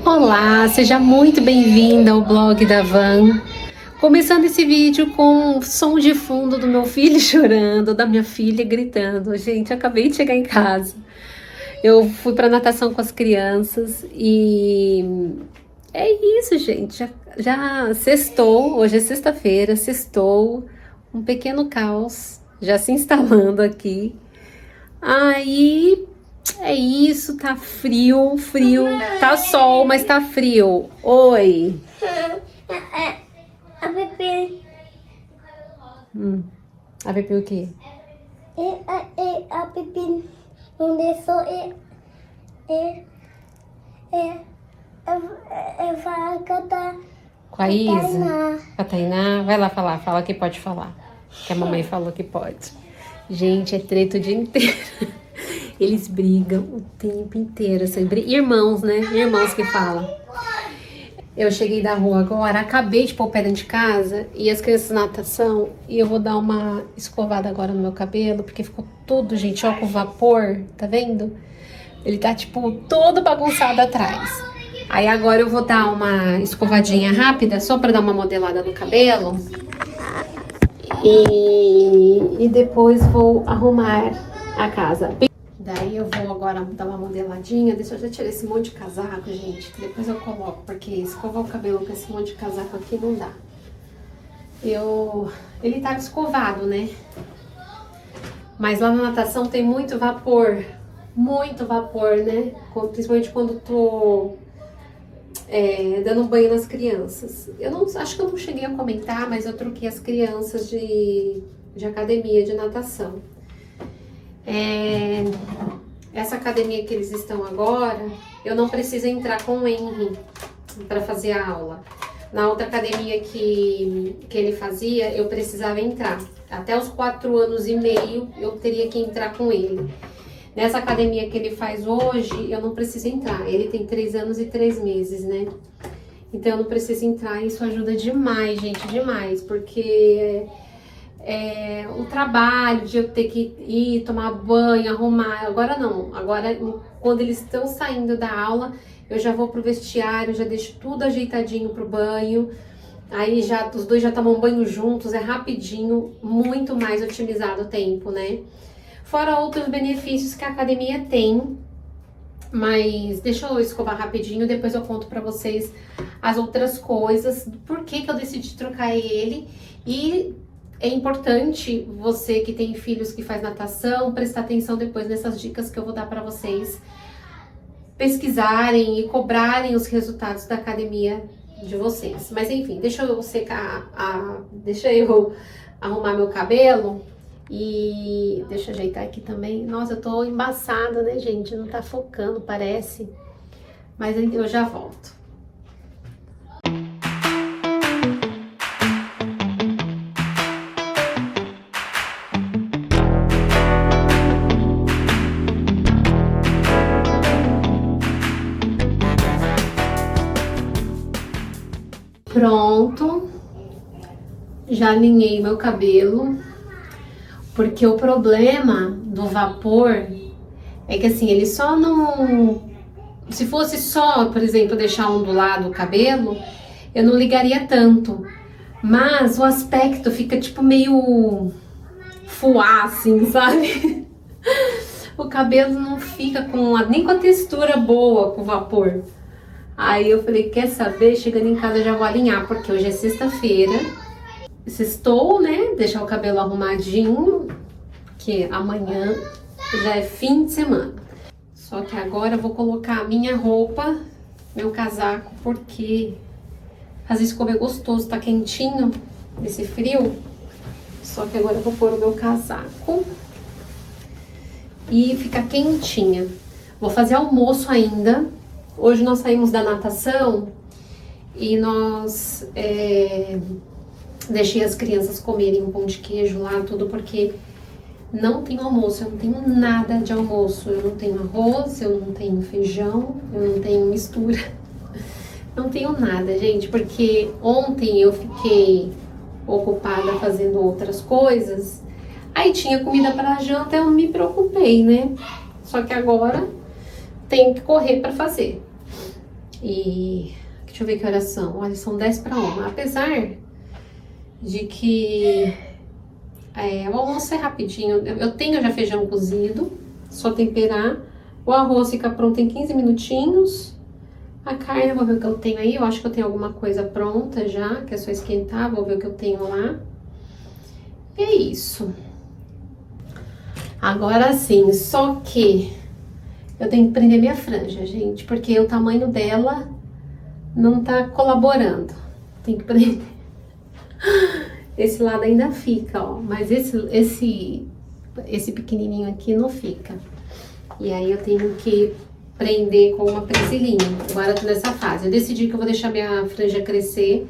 Olá, seja muito bem-vinda ao blog da Van. Começando esse vídeo com som de fundo do meu filho chorando, da minha filha gritando. Gente, acabei de chegar em casa. Eu fui para natação com as crianças e é isso, gente. Já sextou, hoje é sexta-feira, sextou. Um pequeno caos já se instalando aqui. Aí é isso, tá frio, tá sol, mas tá frio. Oi. A Pepe. A Pepe o quê? A Pepe não deixou vai cantar Com a Isa? Com a Tainá? Vai lá falar, fala que pode falar. Que a mamãe falou que pode. Gente, é treta o dia inteiro. Eles brigam o tempo inteiro. Sempre. Irmãos, né? Irmãos que falam. Eu cheguei da rua agora, acabei de pôr o pé dentro de casa e as crianças na natação, e eu vou dar uma escovada agora no meu cabelo, porque ficou todo, gente, ó, com vapor, tá vendo? Ele tá, tipo, todo bagunçado atrás. Aí agora eu vou dar uma escovadinha rápida, só pra dar uma modelada no cabelo. E depois vou arrumar a casa. Daí eu vou agora dar uma modeladinha. Deixa eu já tirar esse monte de casaco, gente, que depois eu coloco, porque escovar o cabelo com esse monte de casaco aqui não dá. Ele tá escovado, né? Mas lá na natação tem muito vapor, né? Principalmente quando tô dando banho nas crianças. Acho que eu não cheguei a comentar, mas eu troquei as crianças de academia de natação. Essa academia que eles estão agora, eu não preciso entrar com o Henry para fazer a aula. Na outra academia que ele fazia, eu precisava entrar. Até os 4 anos e meio eu teria que entrar com ele. Nessa academia que ele faz hoje, eu não preciso entrar. Ele tem 3 anos e 3 meses, né? Então eu não preciso entrar. Isso ajuda demais, gente, demais. Porque o trabalho de eu ter que ir tomar banho, arrumar. Agora não. Agora, quando eles estão saindo da aula, eu já vou pro vestiário, já deixo tudo ajeitadinho pro banho. Aí os dois já tomam banho juntos, é rapidinho, muito mais otimizado o tempo, né? Fora outros benefícios que a academia tem. Mas deixa eu escovar rapidinho, depois eu conto pra vocês as outras coisas. Por que eu decidi trocar ele. E é importante você que tem filhos que faz natação, prestar atenção depois nessas dicas que eu vou dar pra vocês. Pesquisarem e cobrarem os resultados da academia de vocês. Mas enfim, deixa eu deixa eu arrumar meu cabelo. E deixa eu ajeitar aqui também. Nossa, eu tô embaçada, né, gente? Não tá focando, parece. Mas eu já volto. Pronto. Já alinhei meu cabelo. Porque o problema do vapor é que assim, ele só não... Se fosse só, por exemplo, deixar ondulado o cabelo, eu não ligaria tanto. Mas o aspecto fica tipo meio fuá, assim, sabe? O cabelo não fica nem com a textura boa com o vapor. Aí eu falei, quer saber? Chegando em casa eu já vou alinhar, porque hoje é sexta-feira. Sextou, né? Deixar o cabelo arrumadinho, que amanhã já é fim de semana. Só que agora eu vou colocar a minha roupa, meu casaco, porque fazer escova é gostoso, tá quentinho nesse frio. Só que agora eu vou pôr o meu casaco e ficar quentinha. Vou fazer almoço ainda. Hoje nós saímos da natação e nós... deixei as crianças comerem um pão de queijo lá, tudo, porque não tenho almoço, eu não tenho nada de almoço. Eu não tenho arroz, eu não tenho feijão, eu não tenho mistura. Não tenho nada, gente, porque ontem eu fiquei ocupada fazendo outras coisas. Aí tinha comida para janta, eu me preocupei, né? Só que agora tenho que correr para fazer. E deixa eu ver que horas são. Olha, são 10:50. Apesar de que o almoço é rapidinho. Eu tenho já feijão cozido, só temperar. O arroz fica pronto em 15 minutinhos. A carne, eu vou ver o que eu tenho aí. Eu acho que eu tenho alguma coisa pronta já, que é só esquentar. Vou ver o que eu tenho lá. E é isso. Agora sim, só que eu tenho que prender minha franja, gente, porque o tamanho dela não tá colaborando. Tem que prender. Esse lado ainda fica, ó, mas esse pequenininho aqui não fica. E aí eu tenho que prender com uma presilhinha. Agora eu tô nessa fase. Eu decidi que eu vou deixar minha franja crescer,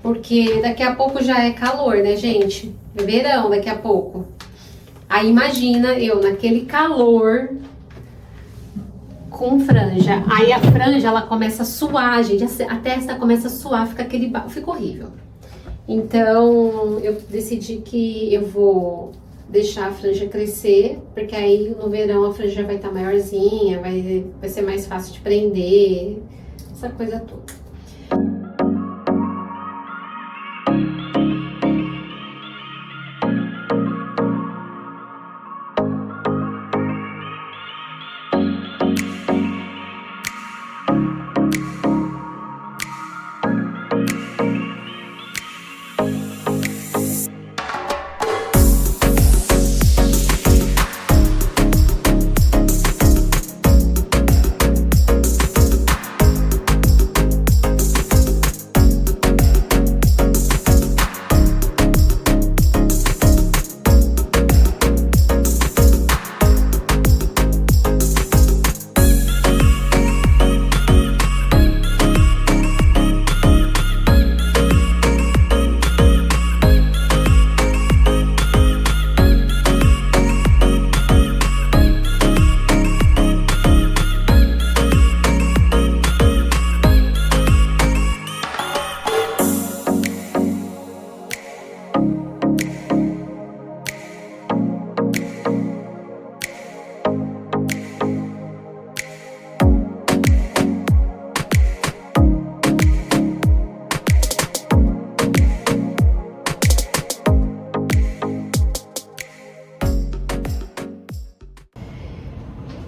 porque daqui a pouco já é calor, né, gente? É verão daqui a pouco. Aí imagina eu naquele calor com franja. Aí a franja, ela começa a suar, gente. A testa começa a suar, fica horrível. Então, eu decidi que eu vou deixar a franja crescer, porque aí no verão a franja vai estar maiorzinha, vai ser mais fácil de prender, essa coisa toda.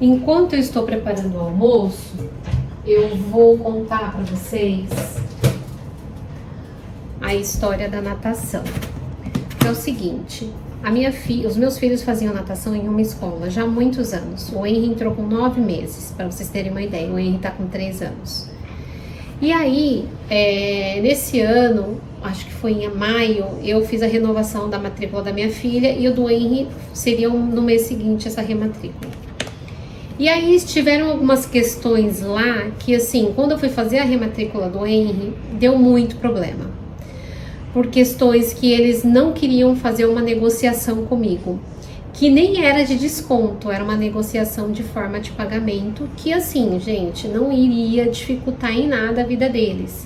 Enquanto eu estou preparando o almoço, eu vou contar para vocês a história da natação. É o seguinte, os meus filhos faziam natação em uma escola já há muitos anos. O Henry entrou com 9 meses, para vocês terem uma ideia. O Henry tá com 3 anos. E aí, nesse ano, acho que foi em maio, eu fiz a renovação da matrícula da minha filha e o do Henry seria no mês seguinte essa rematrícula. E aí tiveram algumas questões lá que, assim, quando eu fui fazer a rematrícula do Henry, deu muito problema. Por questões que eles não queriam fazer uma negociação comigo, que nem era de desconto, era uma negociação de forma de pagamento, que assim, gente, não iria dificultar em nada a vida deles.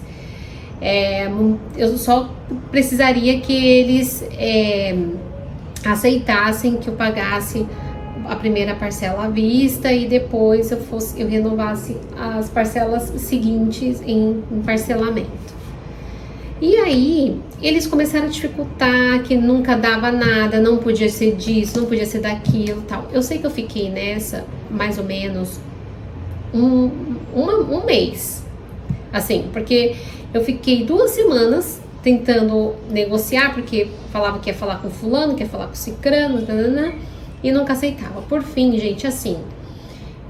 Eu só precisaria que eles aceitassem que eu pagasse a primeira parcela à vista e depois eu renovasse as parcelas seguintes em parcelamento. E aí, eles começaram a dificultar, que nunca dava nada, não podia ser disso, não podia ser daquilo, tal. Eu sei que eu fiquei nessa, mais ou menos, um mês, assim, porque eu fiquei 2 semanas tentando negociar, porque falava que ia falar com fulano, que ia falar com cicrano, e nunca aceitava. Por fim, gente, assim,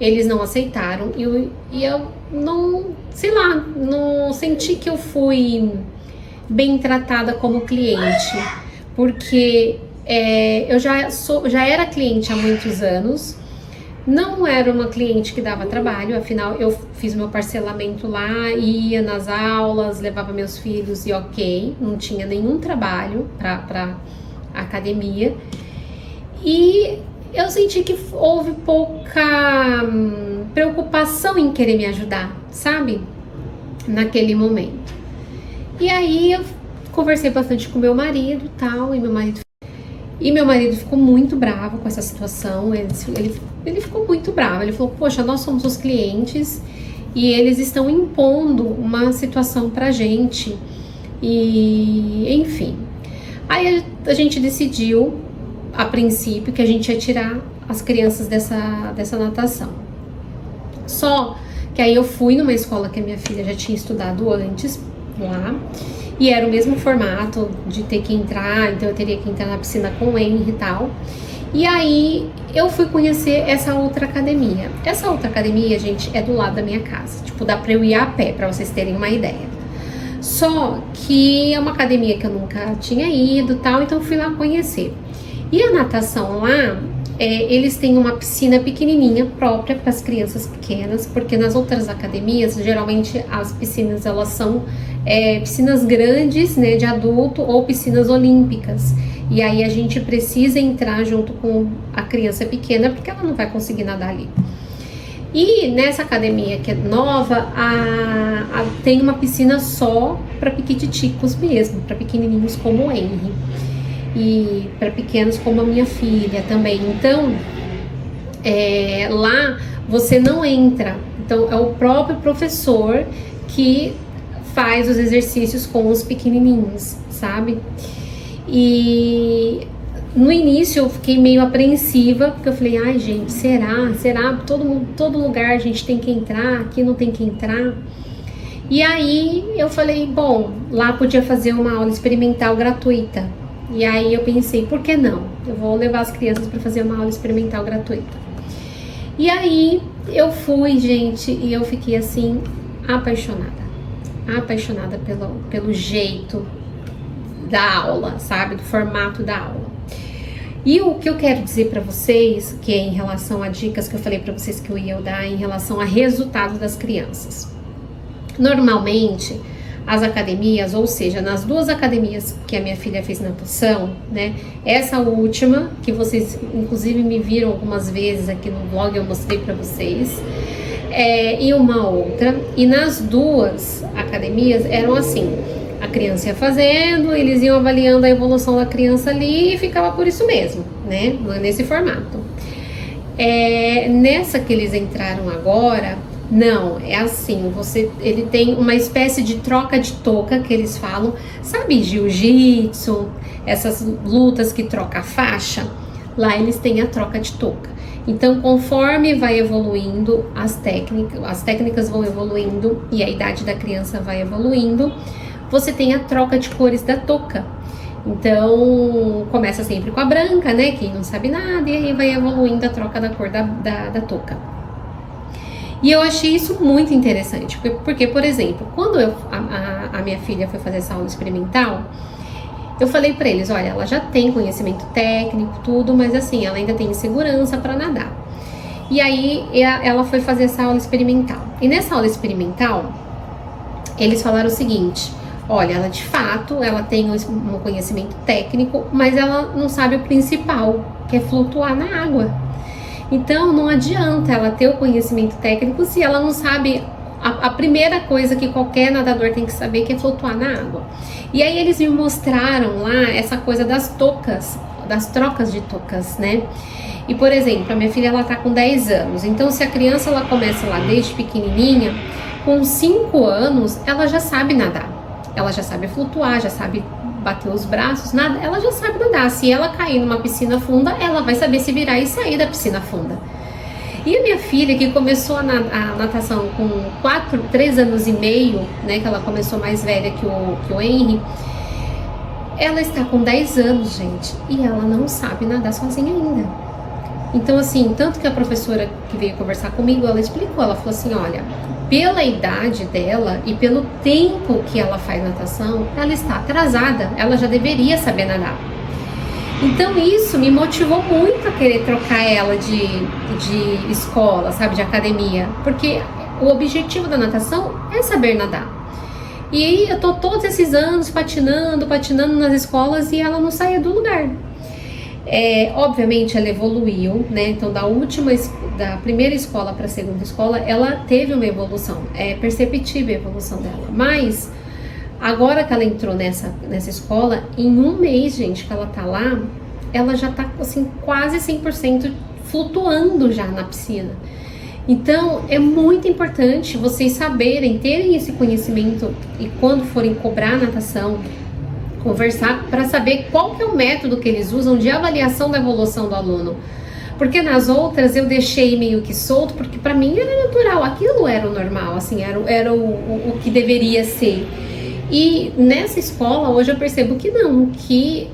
eles não aceitaram e eu não, sei lá, não senti que eu fui bem tratada como cliente, porque eu já era cliente há muitos anos, não era uma cliente que dava trabalho, afinal eu fiz meu parcelamento lá, ia nas aulas, levava meus filhos e ok, não tinha nenhum trabalho para academia. E eu senti que houve pouca preocupação em querer me ajudar, sabe? Naquele momento. E aí eu conversei bastante com meu marido e tal, e meu marido ficou muito bravo com essa situação, ele ficou muito bravo, ele falou, poxa, nós somos os clientes e eles estão impondo uma situação pra gente, e enfim. Aí a gente decidiu, a princípio, que a gente ia tirar as crianças dessa natação. Só que aí eu fui numa escola que a minha filha já tinha estudado antes, lá, e era o mesmo formato de ter que entrar, então eu teria que entrar na piscina com o Henry e tal. E aí eu fui conhecer essa outra academia. Essa outra academia, gente, é do lado da minha casa. Tipo, dá pra eu ir a pé, pra vocês terem uma ideia. Só que é uma academia que eu nunca tinha ido e tal, então eu fui lá conhecer. E a natação lá, eles têm uma piscina pequenininha própria para as crianças pequenas, porque nas outras academias, geralmente as piscinas elas são piscinas grandes, né, de adulto, ou piscinas olímpicas. E aí a gente precisa entrar junto com a criança pequena, porque ela não vai conseguir nadar ali. E nessa academia que é nova, tem uma piscina só para piquititicos mesmo, para pequenininhos como o Henry. E para pequenos como a minha filha também. Então, lá você não entra. Então, é o próprio professor que faz os exercícios com os pequenininhos, sabe? E no início eu fiquei meio apreensiva, porque eu falei, ai gente, será? Todo lugar a gente tem que entrar, aqui não tem que entrar? E aí eu falei, bom, lá podia fazer uma aula experimental gratuita. E aí eu pensei, por que não? Eu vou levar as crianças para fazer uma aula experimental gratuita. E aí eu fui, gente, e eu fiquei assim, apaixonada pelo jeito da aula, sabe? Do formato da aula. E o que eu quero dizer para vocês, que é em relação a dicas que eu falei para vocês que eu ia dar em relação a resultado das crianças. Normalmente, as academias, ou seja, nas duas academias que a minha filha fez natação, né? Essa última, que vocês inclusive me viram algumas vezes aqui no blog, eu mostrei para vocês, e uma outra. E nas duas academias eram assim, a criança ia fazendo, eles iam avaliando a evolução da criança ali e ficava por isso mesmo, né? Nesse formato. Nessa que eles entraram agora, não, é assim, ele tem uma espécie de troca de touca que eles falam, sabe, jiu-jitsu, essas lutas que troca a faixa, lá eles têm a troca de touca. Então, conforme vai evoluindo as técnicas vão evoluindo e a idade da criança vai evoluindo, você tem a troca de cores da touca. Então, começa sempre com a branca, né, quem não sabe nada, e aí vai evoluindo a troca da cor da touca. E eu achei isso muito interessante, porque por exemplo, quando a minha filha foi fazer essa aula experimental, eu falei pra eles, olha, ela já tem conhecimento técnico, tudo, mas assim, ela ainda tem insegurança pra nadar. E aí, ela foi fazer essa aula experimental. E nessa aula experimental, eles falaram o seguinte, olha, ela de fato, ela tem um conhecimento técnico, mas ela não sabe o principal, que é flutuar na água. Então, não adianta ela ter o conhecimento técnico se ela não sabe a primeira coisa que qualquer nadador tem que saber, que é flutuar na água. E aí eles me mostraram lá essa coisa das toucas, das trocas de toucas, né? E, por exemplo, a minha filha, ela tá com 10 anos. Então, se a criança, ela começa lá desde pequenininha, com 5 anos, ela já sabe nadar. Ela já sabe flutuar, já sabe bater os braços, nada, ela já sabe nadar. Se ela cair numa piscina funda, ela vai saber se virar e sair da piscina funda. E a minha filha, que começou a natação com 3 anos e meio, né, que ela começou mais velha que o Henry, ela está com 10 anos, gente, e ela não sabe nadar sozinha ainda. Então, assim, tanto que a professora que veio conversar comigo, ela explicou, ela falou assim, olha, pela idade dela e pelo tempo que ela faz natação, ela está atrasada, ela já deveria saber nadar. Então isso me motivou muito a querer trocar ela de escola, sabe, de academia, porque o objetivo da natação é saber nadar. E eu tô todos esses anos patinando nas escolas e ela não saía do lugar. Obviamente ela evoluiu, né? Então da primeira escola para a segunda escola, ela teve uma evolução, é perceptível a evolução dela, mas agora que ela entrou nessa escola, em um mês, gente, que ela tá lá, ela já tá assim quase 100% flutuando já na piscina. Então, é muito importante vocês saberem, terem esse conhecimento e quando forem cobrar natação, conversar para saber qual que é o método que eles usam de avaliação da evolução do aluno. Porque nas outras eu deixei meio que solto, porque para mim era natural, aquilo era o normal, assim, era o que deveria ser. E nessa escola hoje eu percebo que não, que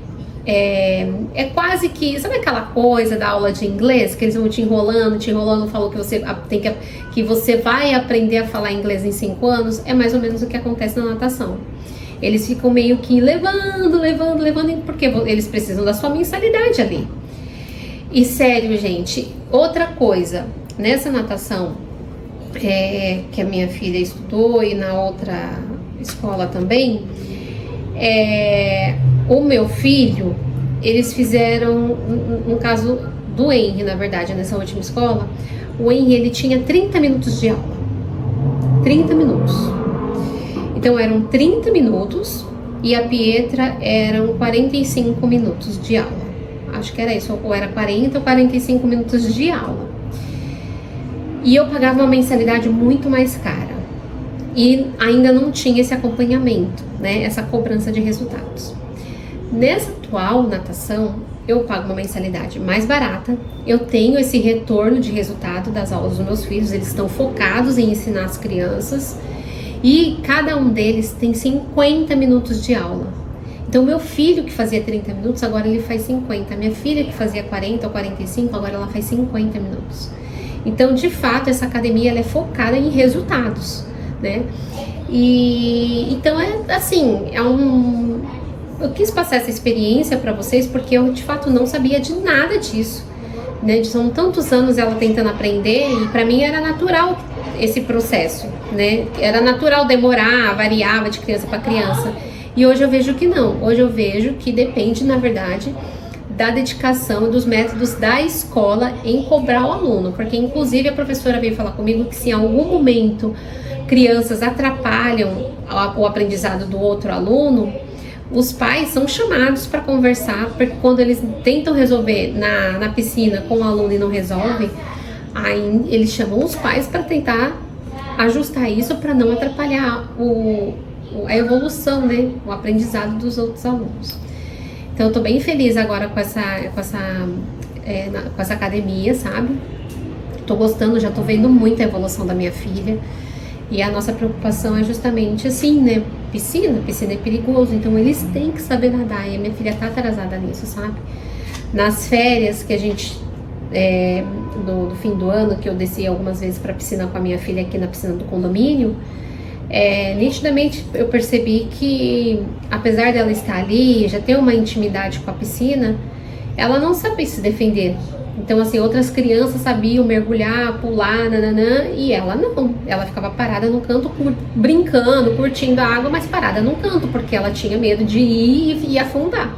é quase que, sabe aquela coisa da aula de inglês, que eles vão te enrolando, falou que você que você vai aprender a falar inglês em 5 anos, é mais ou menos o que acontece na natação. Eles ficam meio que levando, porque eles precisam da sua mensalidade ali. E sério, gente, outra coisa, nessa natação que a minha filha estudou e na outra escola também, o meu filho, eles fizeram, no caso do Henry, na verdade, nessa última escola, o Henry, ele tinha 30 minutos de aula. 30 minutos. Então eram 30 minutos e a Pietra eram 45 minutos de aula. Acho que era isso, ou era 40 ou 45 minutos de aula. E eu pagava uma mensalidade muito mais cara. E ainda não tinha esse acompanhamento, né? Essa cobrança de resultados. Nessa atual natação, eu pago uma mensalidade mais barata. Eu tenho esse retorno de resultado das aulas dos meus filhos. Eles estão focados em ensinar as crianças. E cada um deles tem 50 minutos de aula. Então, meu filho que fazia 30 minutos, agora ele faz 50. Minha filha que fazia 40 ou 45, agora ela faz 50 minutos. Então, de fato, essa academia ela é focada em resultados, né? E então, eu quis passar essa experiência para vocês porque eu, de fato, não sabia de nada disso, né? São tantos anos ela tentando aprender e para mim era natural esse processo, né? Era natural demorar, variava de criança para criança. E hoje eu vejo que não. Hoje eu vejo que depende, na verdade, da dedicação e dos métodos da escola em cobrar o aluno. Porque, inclusive, a professora veio falar comigo que se em algum momento crianças atrapalham o aprendizado do outro aluno, os pais são chamados para conversar, porque quando eles tentam resolver na piscina com o aluno e não resolvem, aí eles chamam os pais para tentar ajustar isso para não atrapalhar a evolução, né? O aprendizado dos outros alunos. Então eu tô bem feliz agora com essa academia, sabe? Tô gostando, já tô vendo muito a evolução da minha filha. E a nossa preocupação é justamente assim, né? Piscina é perigoso, então eles têm que saber nadar. E a minha filha tá atrasada nisso, sabe? Nas férias que a gente do fim do ano, que eu desci algumas vezes pra piscina com a minha filha aqui na piscina do condomínio, nitidamente eu percebi que, apesar dela estar ali, já ter uma intimidade com a piscina, ela não sabia se defender. Então, assim, outras crianças sabiam mergulhar, pular, nananã, e ela não. Ela ficava parada no canto, brincando, curtindo a água, mas parada no canto, porque ela tinha medo de ir e afundar.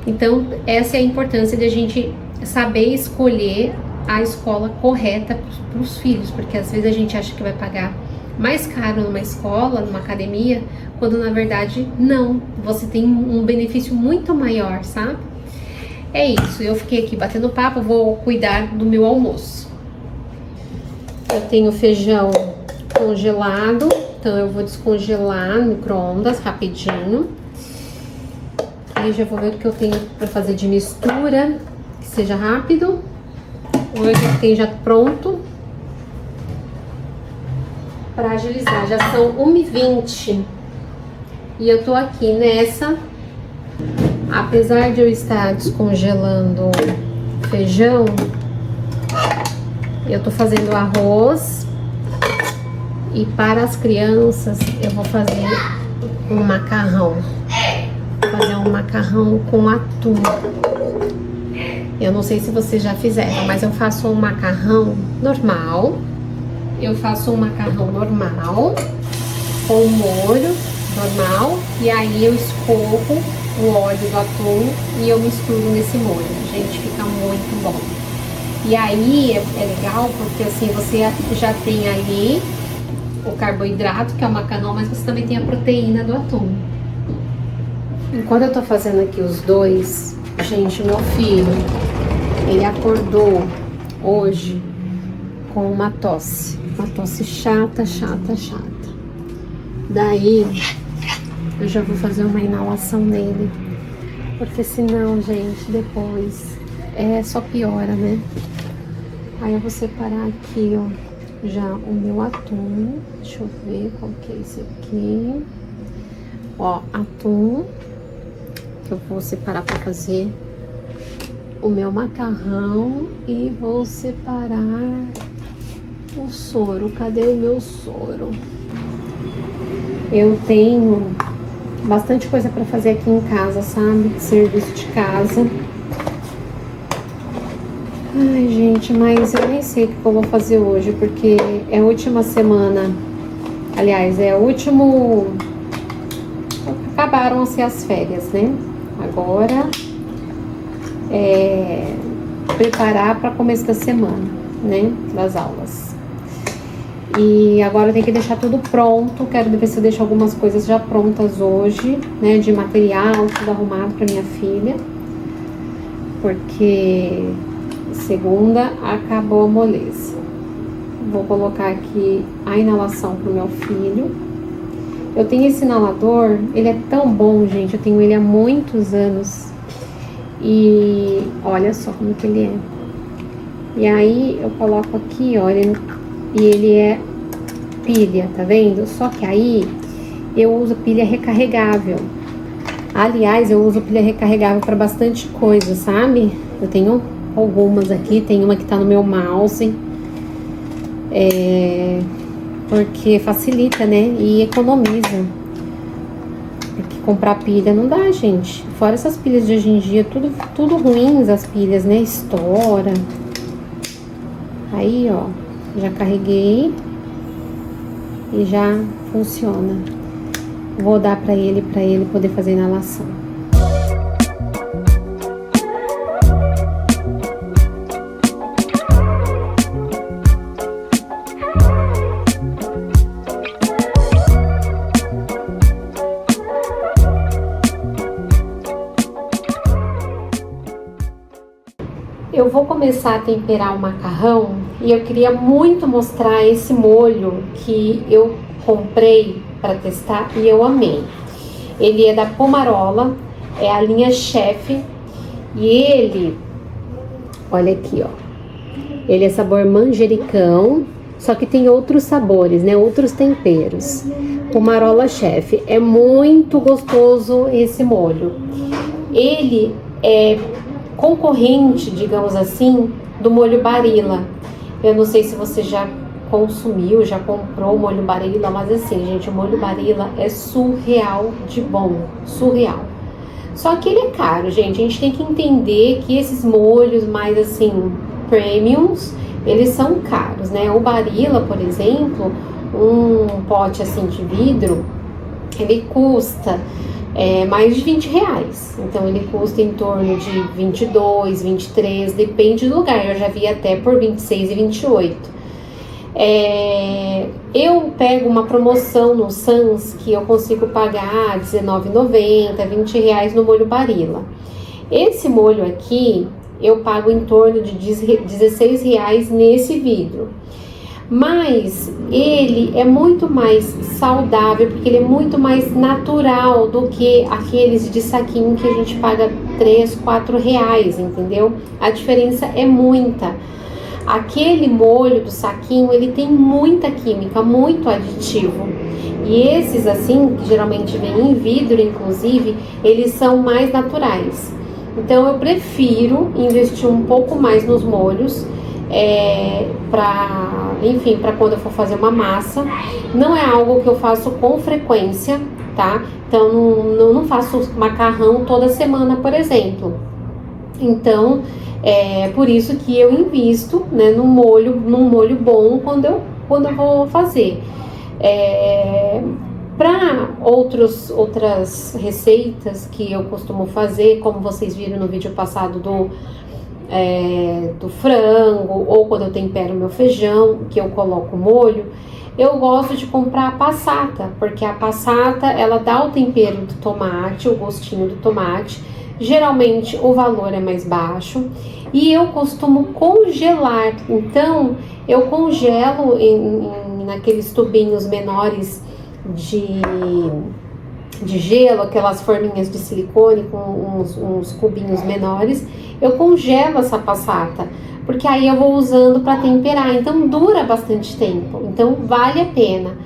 Então, essa é a importância de a gente saber escolher a escola correta para os filhos, porque às vezes a gente acha que vai pagar mais caro numa escola, numa academia, quando na verdade não, você tem um benefício muito maior, sabe? É isso, eu fiquei aqui batendo papo, vou cuidar do meu almoço. Eu tenho feijão congelado, então eu vou descongelar no micro-ondas rapidinho. E já vou ver o que eu tenho para fazer de mistura, que seja rápido. Hoje tem já pronto. Para agilizar, já são 1h20 e eu tô aqui nessa, apesar de eu estar descongelando feijão, eu tô fazendo arroz e para as crianças eu vou fazer um macarrão, com atum. Eu não sei se vocês já fizeram, mas eu faço um macarrão normal. Eu faço um macarrão normal, com molho normal, e aí eu escorro o óleo do atum e eu misturo nesse molho. Gente, fica muito bom. E aí é legal porque assim, você já tem ali o carboidrato, que é o macarrão, mas você também tem a proteína do atum. Enquanto eu tô fazendo aqui os dois, gente, meu filho, ele acordou hoje com uma tosse chata. Daí eu já vou fazer uma inalação nele, porque senão, gente, depois só piora, né? Aí eu vou separar aqui, ó, já o meu atum. Deixa eu ver qual que é esse aqui. Ó, atum, que eu vou separar pra fazer o meu macarrão. E vou separar o soro. Cadê o meu soro? Eu tenho bastante coisa pra fazer aqui em casa, sabe? Serviço de casa. Ai, gente, mas eu nem sei o que eu vou fazer hoje, porque é a última semana. Aliás, é o último... Acabaram-se as férias, né? Agora preparar para começo da semana, né? Das aulas. E agora eu tenho que deixar tudo pronto. Quero ver se eu deixo algumas coisas já prontas hoje, né? De material, tudo arrumado para minha filha. Porque segunda acabou a moleza. Vou colocar aqui a inalação pro meu filho. Eu tenho esse inalador, ele é tão bom, gente. Eu tenho ele há muitos anos. E olha só como que ele é. E aí eu coloco aqui, olha, e ele é pilha, tá vendo? Só que aí eu uso pilha recarregável. Aliás, eu uso pilha recarregável para bastante coisa, sabe? Eu tenho algumas aqui, tem uma que tá no meu mouse. Porque facilita, né? E economiza. Porque comprar pilha não dá, gente. Fora essas pilhas de hoje em dia, tudo ruins as pilhas, né? Estoura. Aí, ó, já carreguei e já funciona. Vou dar pra ele poder fazer inalação. Eu vou começar a temperar o macarrão e eu queria muito mostrar esse molho que eu comprei para testar e eu amei. Ele é da Pomarola, é a linha Chef e ele, olha aqui, ó, ele é sabor manjericão, só que tem outros sabores, né, outros temperos. Pomarola Chef, é muito gostoso esse molho. Ele é concorrente, digamos assim, do molho Barilla. Eu não sei se você já consumiu, já comprou o molho Barilla, mas assim, gente, o molho Barilla é surreal de bom, surreal. Só que ele é caro, gente. A gente tem que entender que esses molhos mais assim, premiums, eles são caros, né? O Barilla, por exemplo, um pote assim de vidro, ele custa mais de R$20. Então ele custa em torno de 22, 23, depende do lugar. Eu já vi até por 26 e 28. Eu pego uma promoção no Sans que eu consigo pagar R$19,90, R$20 no molho Barilla. Esse molho aqui eu pago em torno de R$16 nesse vidro. Mas ele é muito mais saudável, porque ele é muito mais natural do que aqueles de saquinho que a gente paga R$3, R$4, entendeu? A diferença é muita. Aquele molho do saquinho, ele tem muita química, muito aditivo. E esses assim, que geralmente vêm em vidro, inclusive, eles são mais naturais. Então eu prefiro investir um pouco mais nos molhos, para quando eu for fazer uma massa. Não é algo que eu faço com frequência, tá? Então não faço macarrão toda semana, por exemplo. Então por isso que eu invisto, né, num molho bom quando eu vou fazer. Para outras receitas que eu costumo fazer, como vocês viram no vídeo passado do frango, ou quando eu tempero meu feijão, que eu coloco molho, eu gosto de comprar a passata, porque a passata, ela dá o tempero do tomate, o gostinho do tomate, Geralmente o valor é mais baixo e eu costumo congelar, então eu congelo naqueles tubinhos menores de gelo, aquelas forminhas de silicone com uns cubinhos menores, eu congelo essa passata, porque aí eu vou usando para temperar, então dura bastante tempo, então vale a pena.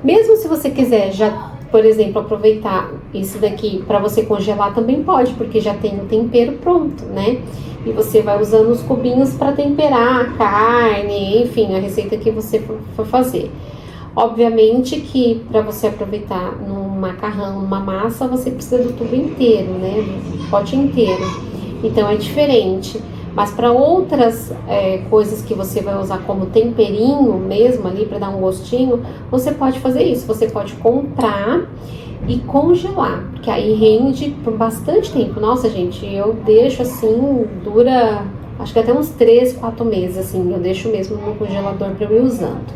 Mesmo se você quiser já, por exemplo, aproveitar isso daqui para você congelar também pode, porque já tem o tempero pronto, né? E você vai usando os cubinhos para temperar a carne, enfim, a receita que você for fazer. Obviamente que para você aproveitar num macarrão, numa massa, você precisa do tubo inteiro, né? Do pote inteiro. Então é diferente. Mas para outras coisas que você vai usar como temperinho mesmo ali para dar um gostinho, você pode fazer isso. Você pode comprar e congelar, porque aí rende por bastante tempo. Nossa, gente, eu deixo assim, dura acho que até uns 3, 4 meses, assim, eu deixo mesmo no congelador para eu ir usando.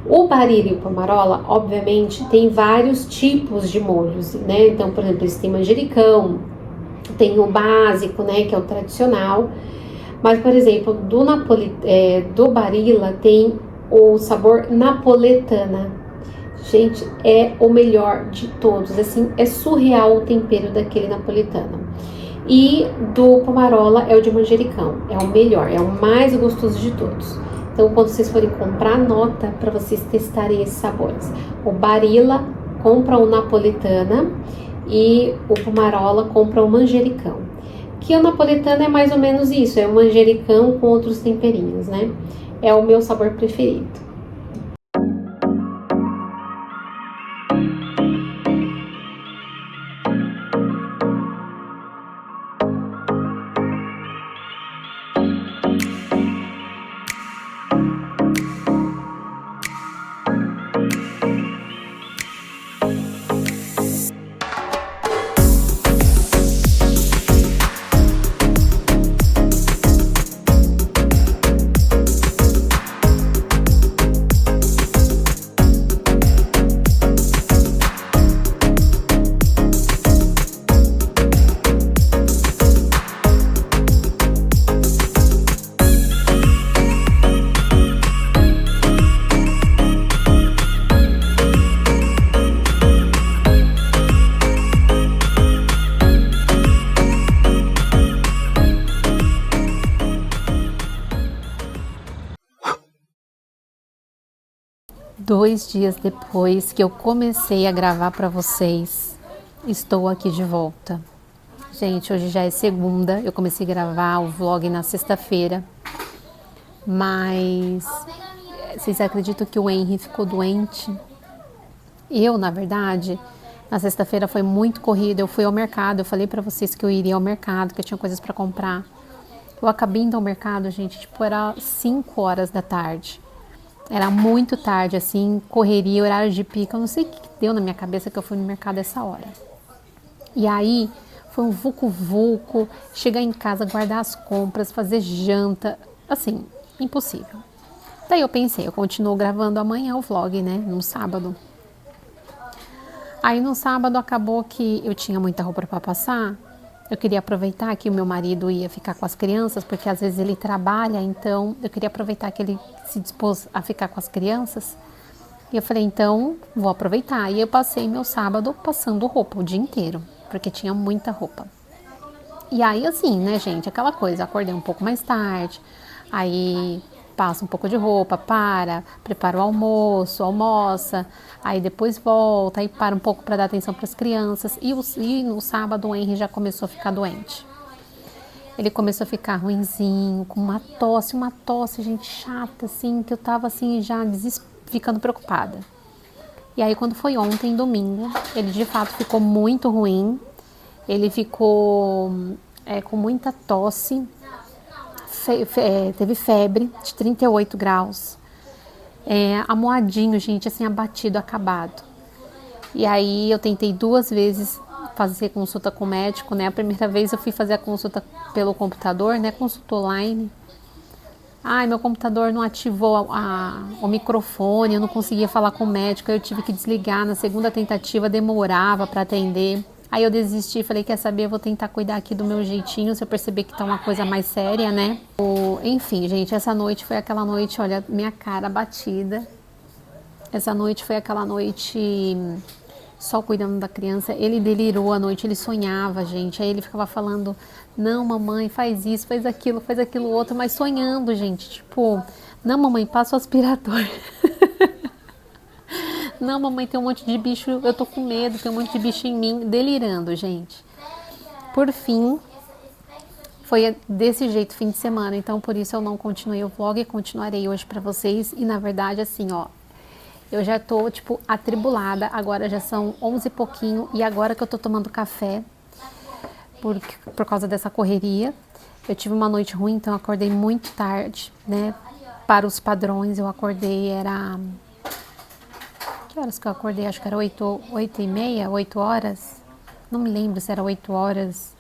O Barilla e o Pomarola, obviamente, tem vários tipos de molhos, né? Então, por exemplo, eles têm manjericão, tem o básico, né, que é o tradicional. Mas, por exemplo, do Barilla tem o sabor napoletana. Gente, é o melhor de todos, assim, é surreal o tempero daquele napoletano. E do Pomarola é o de manjericão, é o melhor, é o mais gostoso de todos. Então, quando vocês forem comprar, anota para vocês testarem esses sabores. O Barilla compra o napoletana e o Pomarola compra o manjericão. Que o napoletano é mais ou menos isso, é o manjericão com outros temperinhos, né? É o meu sabor preferido. Dois dias depois que eu comecei a gravar para vocês, estou aqui de volta. Gente, hoje já é segunda, eu comecei a gravar o vlog na sexta-feira, mas vocês acreditam que o Henry ficou doente? Eu, na verdade, na sexta-feira foi muito corrida, eu fui ao mercado, eu falei para vocês que eu iria ao mercado, que eu tinha coisas para comprar. Eu acabei indo ao mercado, gente, tipo, era 5 horas da tarde. Era muito tarde, assim, correria, horário de pico. Eu não sei o que deu na minha cabeça que eu fui no mercado essa hora. E aí, foi um vucu-vucu, chegar em casa, guardar as compras, fazer janta. Assim, impossível. Daí eu pensei, eu continuo gravando amanhã o vlog, né, no sábado. Aí no sábado acabou que eu tinha muita roupa para passar. Eu queria aproveitar que o meu marido ia ficar com as crianças, porque às vezes ele trabalha, então eu queria aproveitar que ele se dispôs a ficar com as crianças. E eu falei, então vou aproveitar. E eu passei meu sábado passando roupa o dia inteiro, porque tinha muita roupa. E aí assim, né, gente, aquela coisa, acordei um pouco mais tarde, aí passa um pouco de roupa, prepara o almoço, almoça, aí depois volta, aí para um pouco para dar atenção para as crianças. E no sábado o Henry já começou a ficar doente. Ele começou a ficar ruinzinho, com uma tosse, gente, chata, assim, que eu tava assim já ficando preocupada. E aí quando foi ontem, domingo, ele de fato ficou muito ruim, ele ficou com muita tosse, teve febre de 38 graus, amoadinho, gente, assim, abatido, acabado. E aí eu tentei 2 vezes fazer consulta com o médico, né? A primeira vez eu fui fazer a consulta pelo computador, né? Consulta online. Ai, meu computador não ativou o microfone, eu não conseguia falar com o médico, eu tive que desligar. Na segunda tentativa demorava para atender. Aí eu desisti, falei, quer saber, eu vou tentar cuidar aqui do meu jeitinho, se eu perceber que tá uma coisa mais séria, né? Enfim, gente, essa noite foi aquela noite, olha, minha cara batida. Essa noite foi aquela noite só cuidando da criança. Ele delirou à noite, ele sonhava, gente. Aí ele ficava falando, não, mamãe, faz isso, faz aquilo outro, mas sonhando, gente. Tipo, não, mamãe, passa o aspirador. Não, mamãe, tem um monte de bicho, eu tô com medo, tem um monte de bicho em mim, delirando, gente. Por fim, foi desse jeito fim de semana, então por isso eu não continuei o vlog e continuarei hoje pra vocês. E na verdade, assim, ó, eu já tô, tipo, atribulada, agora já são 11 e pouquinho, e agora que eu tô tomando café, por causa dessa correria. Eu tive uma noite ruim, então eu acordei muito tarde, né, para os padrões. Eu acordei, era... Que horas que eu acordei? Acho que era 8h30, 8 horas. Não me lembro se era 8 horas,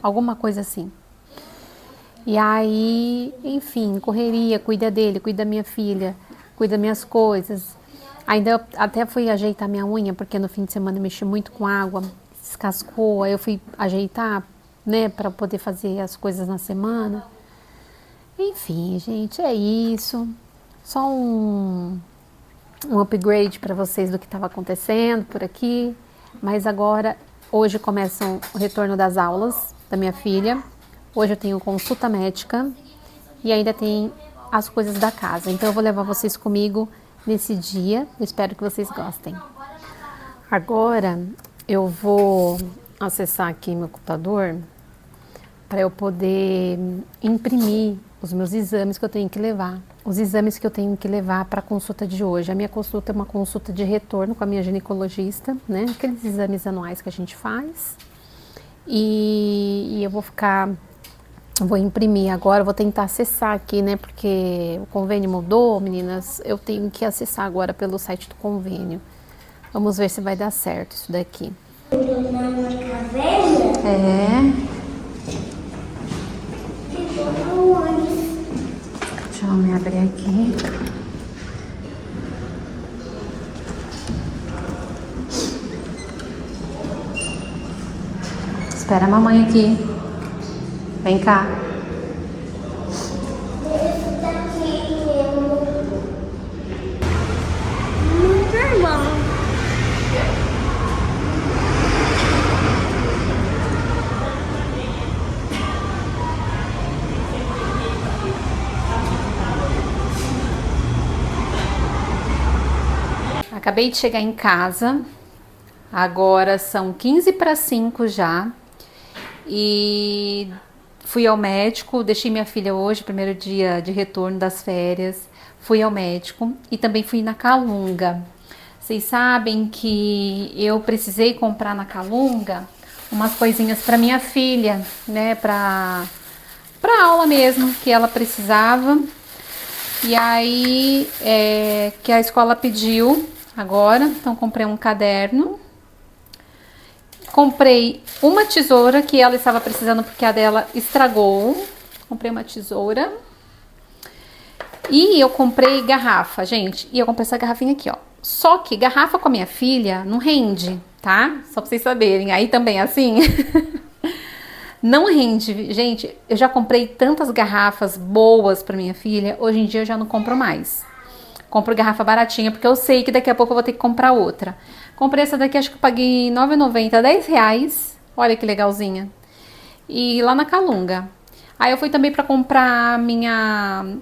alguma coisa assim. E aí, enfim, correria, cuida dele, cuida da minha filha, cuida das minhas coisas. Ainda eu até fui ajeitar minha unha, porque no fim de semana eu mexi muito com água, descascou, aí eu fui ajeitar, né, para poder fazer as coisas na semana. Enfim, gente, é isso. Só um upgrade para vocês do que estava acontecendo por aqui. Mas agora, hoje começa o retorno das aulas da minha filha. Hoje eu tenho consulta médica e ainda tem as coisas da casa. Então eu vou levar vocês comigo nesse dia. Eu espero que vocês gostem. Agora eu vou acessar aqui meu computador para eu poder imprimir os meus exames que eu tenho que levar. Os exames que eu tenho que levar para a consulta de hoje. A minha consulta é uma consulta de retorno com a minha ginecologista, né? Aqueles exames anuais que a gente faz. E eu vou imprimir agora, vou tentar acessar aqui, né? Porque o convênio mudou, meninas. Eu tenho que acessar agora pelo site do convênio. Vamos ver se vai dar certo isso daqui. É. Deixa eu me abrir aqui. Espera a mamãe aqui. Vem cá. Muito bom. Acabei de chegar em casa. Agora são 4:45 já. E fui ao médico, deixei minha filha hoje, primeiro dia de retorno das férias. Fui ao médico e também fui na Calunga. Vocês sabem que eu precisei comprar na Calunga umas coisinhas para minha filha, né, para aula mesmo, que ela precisava. E aí, que a escola pediu agora, então comprei um caderno. Comprei uma tesoura que ela estava precisando porque a dela estragou. Comprei uma tesoura. E eu comprei garrafa, gente. E eu comprei essa garrafinha aqui, ó. Só que garrafa com a minha filha não rende, tá? Só pra vocês saberem. Aí também é assim. Não rende, gente. Eu já comprei tantas garrafas boas pra minha filha. Hoje em dia eu já não compro mais. Compro garrafa baratinha, porque eu sei que daqui a pouco eu vou ter que comprar outra. Comprei essa daqui, acho que eu paguei R$ 9,90, R$10. Olha que legalzinha. E lá na Calunga. Aí eu fui também para comprar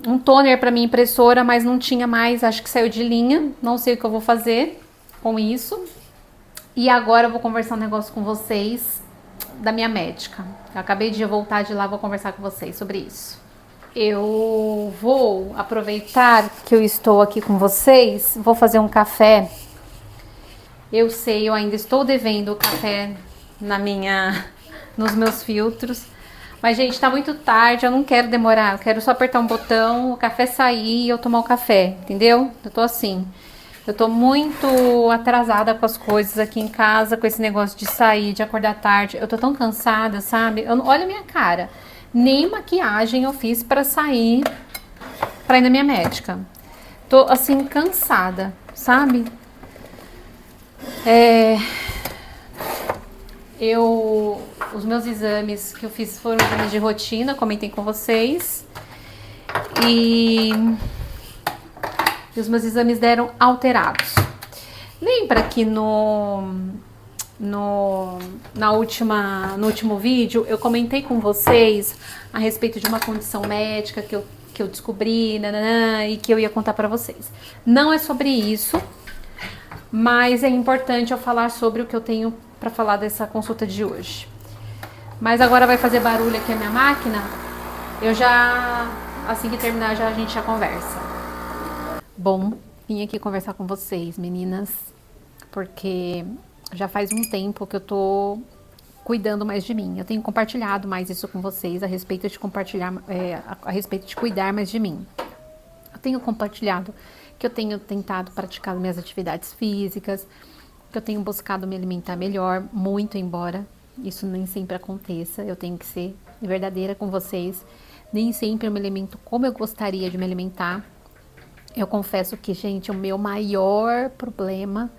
um toner para minha impressora, mas não tinha mais, acho que saiu de linha. Não sei o que eu vou fazer com isso. E agora eu vou conversar um negócio com vocês da minha médica. Eu acabei de voltar de lá, vou conversar com vocês sobre isso. Eu vou aproveitar que eu estou aqui com vocês, vou fazer um café. Eu sei, eu ainda estou devendo o café nos meus filtros. Mas, gente, tá muito tarde, eu não quero demorar. Eu quero só apertar um botão, o café sair e eu tomar o café, entendeu? Eu tô assim. Eu tô muito atrasada com as coisas aqui em casa, com esse negócio de sair, de acordar tarde. Eu tô tão cansada, sabe? Olha a minha cara. Nem maquiagem eu fiz pra sair, pra ir na minha médica. Tô, assim, cansada, sabe? os meus exames que eu fiz foram exames de rotina, comentei com vocês. E os meus exames deram alterados. Lembra que no último vídeo eu comentei com vocês a respeito de uma condição médica que eu descobri, e que eu ia contar pra vocês. Não é sobre isso, mas é importante eu falar sobre o que eu tenho pra falar dessa consulta de hoje. Mas agora vai fazer barulho aqui a minha máquina, assim que terminar a gente já conversa. Bom, vim aqui conversar com vocês, meninas, porque já faz um tempo que eu tô cuidando mais de mim. Eu tenho compartilhado mais isso com vocês a respeito de compartilhar, a respeito de cuidar mais de mim. Eu tenho compartilhado que eu tenho tentado praticar minhas atividades físicas, que eu tenho buscado me alimentar melhor, muito embora isso nem sempre aconteça. Eu tenho que ser verdadeira com vocês. Nem sempre eu me alimento como eu gostaria de me alimentar. Eu confesso que, gente, o meu maior problema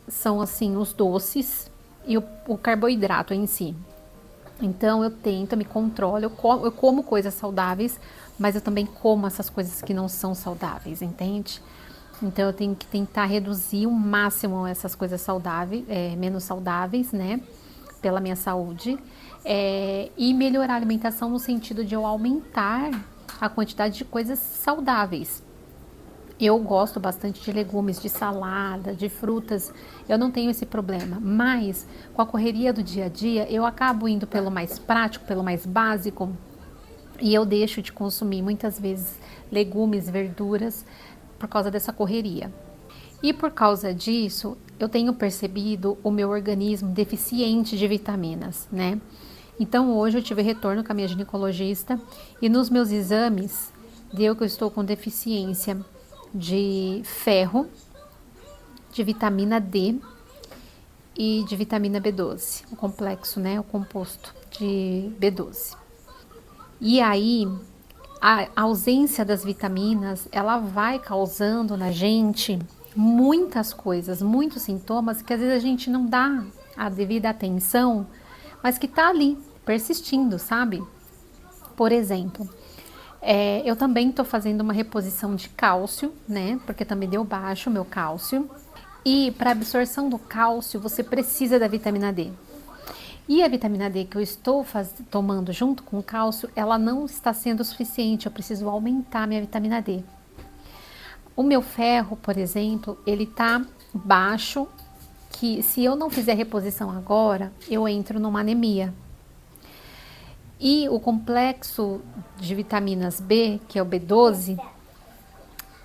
são, assim, os doces e o carboidrato em si. Então, eu me controlo, eu como coisas saudáveis, mas eu também como essas coisas que não são saudáveis, entende? Então, eu tenho que tentar reduzir o máximo essas coisas saudáveis, menos saudáveis, né? Pela minha saúde. E melhorar a alimentação no sentido de eu aumentar a quantidade de coisas saudáveis. Eu gosto bastante de legumes, de salada, de frutas, eu não tenho esse problema, mas com a correria do dia a dia, eu acabo indo pelo mais prático, pelo mais básico, e eu deixo de consumir muitas vezes legumes, verduras, por causa dessa correria. E por causa disso, eu tenho percebido o meu organismo deficiente de vitaminas, né? Então hoje eu tive retorno com a minha ginecologista e nos meus exames deu que eu estou com deficiência de ferro, de vitamina D e de vitamina B12, o complexo, né, o composto de B12. E aí, a ausência das vitaminas, ela vai causando na gente muitas coisas, muitos sintomas que às vezes a gente não dá a devida atenção, mas que tá ali, persistindo, sabe? Por exemplo, eu também estou fazendo uma reposição de cálcio, né? Porque também deu baixo o meu cálcio. E para absorção do cálcio, você precisa da vitamina D. E a vitamina D que eu estou tomando junto com o cálcio, ela não está sendo suficiente. Eu preciso aumentar a minha vitamina D. O meu ferro, por exemplo, ele tá baixo, que se eu não fizer reposição agora, eu entro numa anemia. E o complexo de vitaminas B, que é o B12,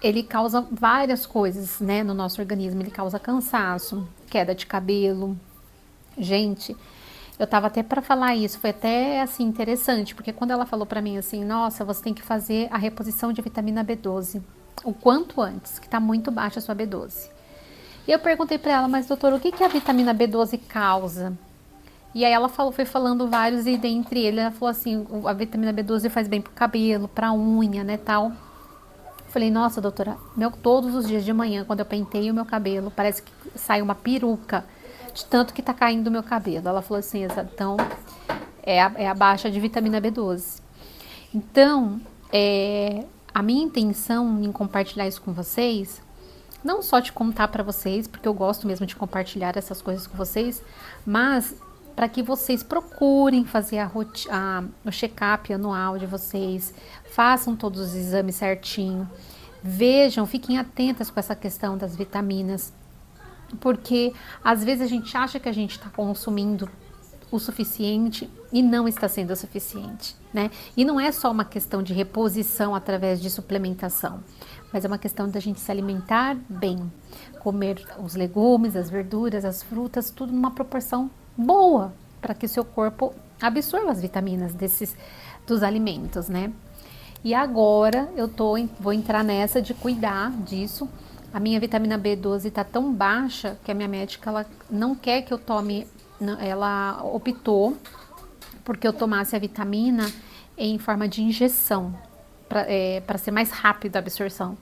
ele causa várias coisas, né, no nosso organismo. Ele causa cansaço, queda de cabelo. Gente, eu tava até para falar isso, foi até assim interessante, porque quando ela falou para mim assim, nossa, você tem que fazer a reposição de vitamina B12 o quanto antes, que tá muito baixa a sua B12. E eu perguntei para ela, mas doutora, o que a vitamina B12 causa? E aí ela foi falando vários, e dentre eles ela falou assim, a vitamina B12 faz bem pro cabelo, pra unha, né, tal. Falei, nossa, doutora, todos os dias de manhã, quando eu penteio o meu cabelo, parece que sai uma peruca, de tanto que tá caindo o meu cabelo. Ela falou assim, então, é a baixa de vitamina B12. Então, a minha intenção em compartilhar isso com vocês, não só de contar pra vocês, porque eu gosto mesmo de compartilhar essas coisas com vocês, mas para que vocês procurem fazer o check-up anual de vocês, façam todos os exames certinho, vejam, fiquem atentas com essa questão das vitaminas, porque às vezes a gente acha que a gente está consumindo o suficiente e não está sendo o suficiente, né? E não é só uma questão de reposição através de suplementação, mas é uma questão da gente se alimentar bem, comer os legumes, as verduras, as frutas, tudo numa proporção boa, para que o seu corpo absorva as vitaminas dos alimentos, né? E agora eu vou entrar nessa de cuidar disso. A minha vitamina B12 tá tão baixa que a minha médica, ela não quer que eu tome, ela optou porque eu tomasse a vitamina em forma de injeção, para ser mais rápida a absorção,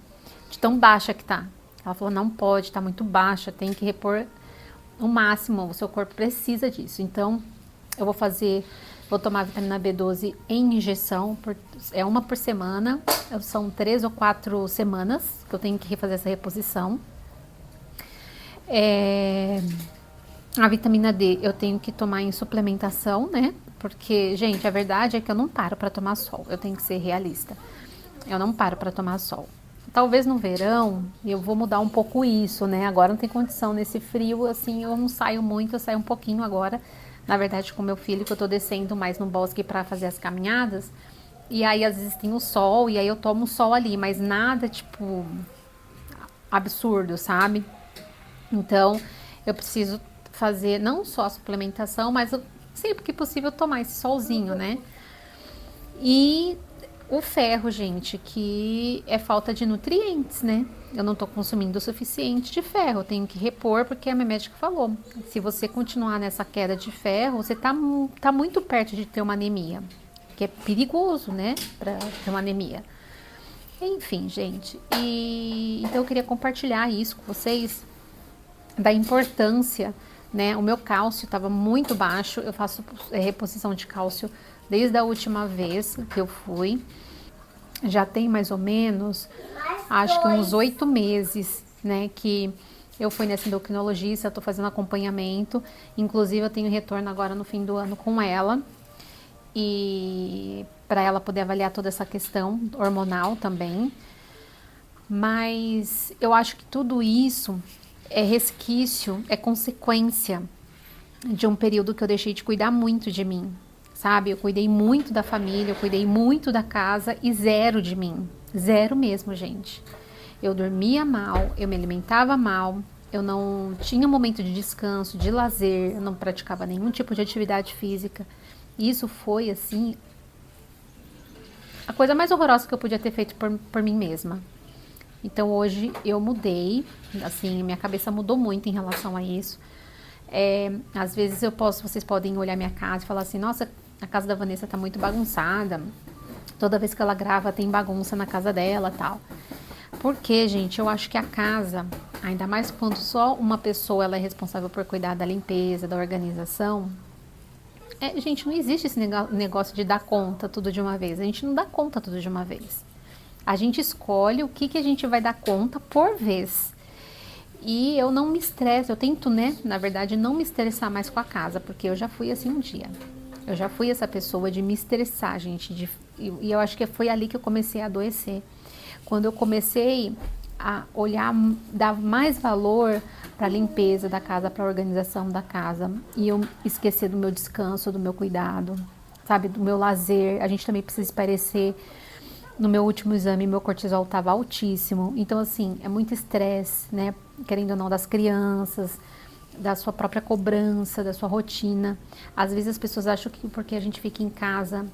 de tão baixa que tá. Ela falou, não pode, tá muito baixa, tem que repor o máximo, o seu corpo precisa disso. Então, eu vou tomar vitamina B12 em injeção, é uma por semana, são 3 ou 4 semanas que eu tenho que refazer essa reposição. A vitamina D eu tenho que tomar em suplementação, né? Porque, gente, a verdade é que eu não paro para tomar sol, eu tenho que ser realista. Eu não paro para tomar sol. Talvez no verão eu vou mudar um pouco isso, né? Agora não tem condição, nesse frio, assim, eu não saio muito, eu saio um pouquinho agora. Na verdade, com meu filho, que eu tô descendo mais no bosque para fazer as caminhadas. E aí, às vezes, tem o sol, e aí eu tomo sol ali, mas nada, tipo, absurdo, sabe? Então, eu preciso fazer não só a suplementação, mas sempre que possível tomar esse solzinho, né? E o ferro, gente, que é falta de nutrientes, né? Eu não tô consumindo o suficiente de ferro, eu tenho que repor, porque a minha médica falou, se você continuar nessa queda de ferro, você tá muito perto de ter uma anemia, que é perigoso, né, pra ter uma anemia. Enfim, gente, então eu queria compartilhar isso com vocês, da importância, né? O meu cálcio estava muito baixo, eu faço reposição de cálcio desde a última vez que eu fui. Já tem mais ou menos, acho que uns 8 meses, né, que eu fui nessa endocrinologista, eu tô fazendo acompanhamento. Inclusive, eu tenho retorno agora no fim do ano com ela. E para ela poder avaliar toda essa questão hormonal também. Mas eu acho que tudo isso é resquício, é consequência de um período que eu deixei de cuidar muito de mim. Sabe, eu cuidei muito da família, eu cuidei muito da casa e zero de mim. Zero mesmo, gente. Eu dormia mal, eu me alimentava mal, eu não tinha momento de descanso, de lazer, eu não praticava nenhum tipo de atividade física. Isso foi, assim, a coisa mais horrorosa que eu podia ter feito por mim mesma. Então, hoje eu mudei, assim, minha cabeça mudou muito em relação a isso. Às vezes vocês podem olhar minha casa e falar assim, nossa, a casa da Vanessa tá muito bagunçada. Toda vez que ela grava tem bagunça na casa dela e tal. Porque, gente, eu acho que a casa, ainda mais quando só uma pessoa ela é responsável por cuidar da limpeza, da organização. Gente, não existe esse negócio de dar conta tudo de uma vez. A gente não dá conta tudo de uma vez. A gente escolhe o que a gente vai dar conta por vez. E eu não me estresso, eu tento, né, na verdade, não me estressar mais com a casa, porque eu já fui assim um dia. Eu já fui essa pessoa de me estressar, gente, e eu acho que foi ali que eu comecei a adoecer. Quando eu comecei a olhar, dar mais valor para a limpeza da casa, para a organização da casa, e eu esquecer do meu descanso, do meu cuidado, sabe, do meu lazer. A gente também precisa espairecer. No meu último exame, meu cortisol estava altíssimo. Então, assim, é muito estresse, né? Querendo ou não, das crianças, da sua própria cobrança, da sua rotina. Às vezes as pessoas acham que porque a gente fica em casa,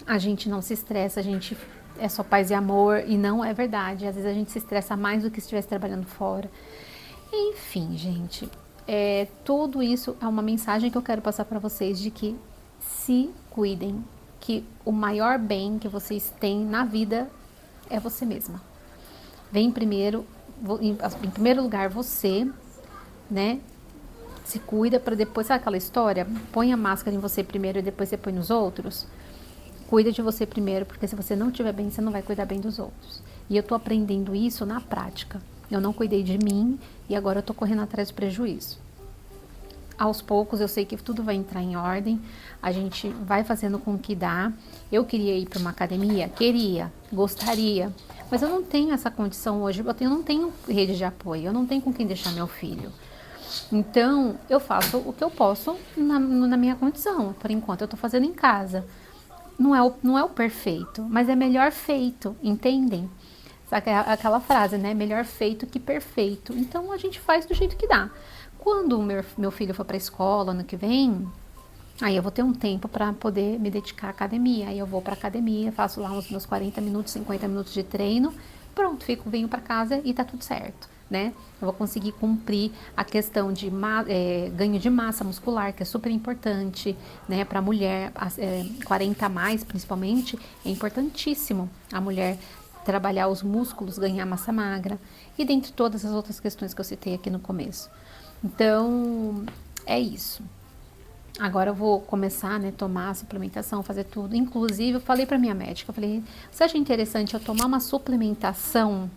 a gente não se estressa, a gente é só paz e amor. E não é verdade. Às vezes a gente se estressa mais do que se estivesse trabalhando fora. Enfim, gente, tudo isso é uma mensagem que eu quero passar para vocês de que se cuidem. Que o maior bem que vocês têm na vida é você mesma. Vem em primeiro lugar você, né? Se cuida para depois, sabe aquela história? Põe a máscara em você primeiro e depois você põe nos outros. Cuida de você primeiro, porque se você não estiver bem, você não vai cuidar bem dos outros. E eu tô aprendendo isso na prática. Eu não cuidei de mim e agora eu tô correndo atrás do prejuízo. Aos poucos eu sei que tudo vai entrar em ordem, a gente vai fazendo com que dá. Eu queria ir para uma academia? Gostaria, mas eu não tenho essa condição hoje, eu não tenho rede de apoio, eu não tenho com quem deixar meu filho. Então, eu faço o que eu posso na minha condição, por enquanto eu tô fazendo em casa. Não é o perfeito, mas é melhor feito, entendem? Sabe aquela frase, né? Melhor feito que perfeito. Então, a gente faz do jeito que dá. Quando o meu filho for para a escola ano que vem, aí eu vou ter um tempo para poder me dedicar à academia. Aí eu vou para a academia, faço lá uns meus 40 minutos, 50 minutos de treino. Pronto, venho para casa e tá tudo certo, né? Eu vou conseguir cumprir a questão de ganho de massa muscular, que é super importante, né? Para a mulher, 40 a mais principalmente, é importantíssimo a mulher trabalhar os músculos, ganhar massa magra. E dentre todas as outras questões que eu citei aqui no começo. Então, é isso. Agora eu vou começar, né, tomar a suplementação, fazer tudo. Inclusive, eu falei pra minha médica, eu falei, você acha interessante eu tomar uma suplementação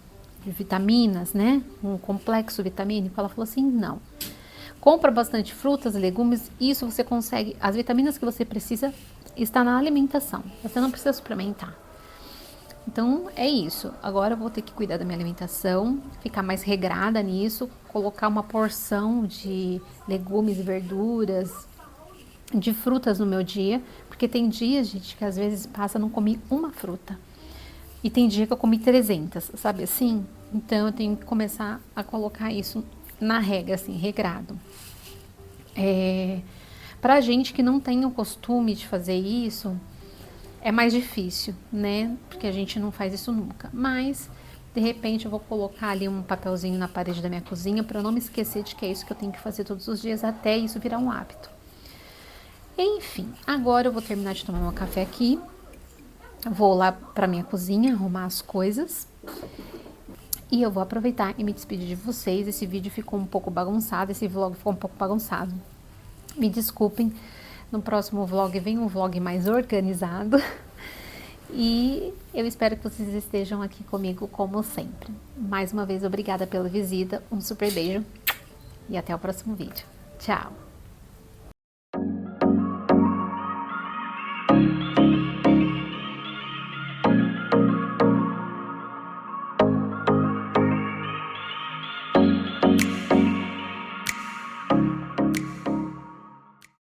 de vitaminas, né? Um complexo vitamínico? Ela falou assim, não. Compra bastante frutas, legumes, isso você consegue, as vitaminas que você precisa está na alimentação. Você não precisa suplementar. Então, é isso. Agora eu vou ter que cuidar da minha alimentação, ficar mais regrada nisso, colocar uma porção de legumes e verduras, de frutas no meu dia, porque tem dias, gente, que às vezes passa, não comi uma fruta. E tem dia que eu comi 300, sabe assim? Então, eu tenho que começar a colocar isso na regra, assim, regrado. Pra gente que não tem o costume de fazer isso, é mais difícil, né? Porque a gente não faz isso nunca. Mas, de repente, eu vou colocar ali um papelzinho na parede da minha cozinha para eu não me esquecer de que é isso que eu tenho que fazer todos os dias até isso virar um hábito. Enfim, agora eu vou terminar de tomar meu café aqui. Vou lá para minha cozinha arrumar as coisas. E eu vou aproveitar e me despedir de vocês. Esse vídeo ficou um pouco bagunçado, esse vlog ficou um pouco bagunçado. Me desculpem. No próximo vlog vem um vlog mais organizado. E eu espero que vocês estejam aqui comigo como sempre. Mais uma vez, obrigada pela visita. Um super beijo. E até o próximo vídeo. Tchau!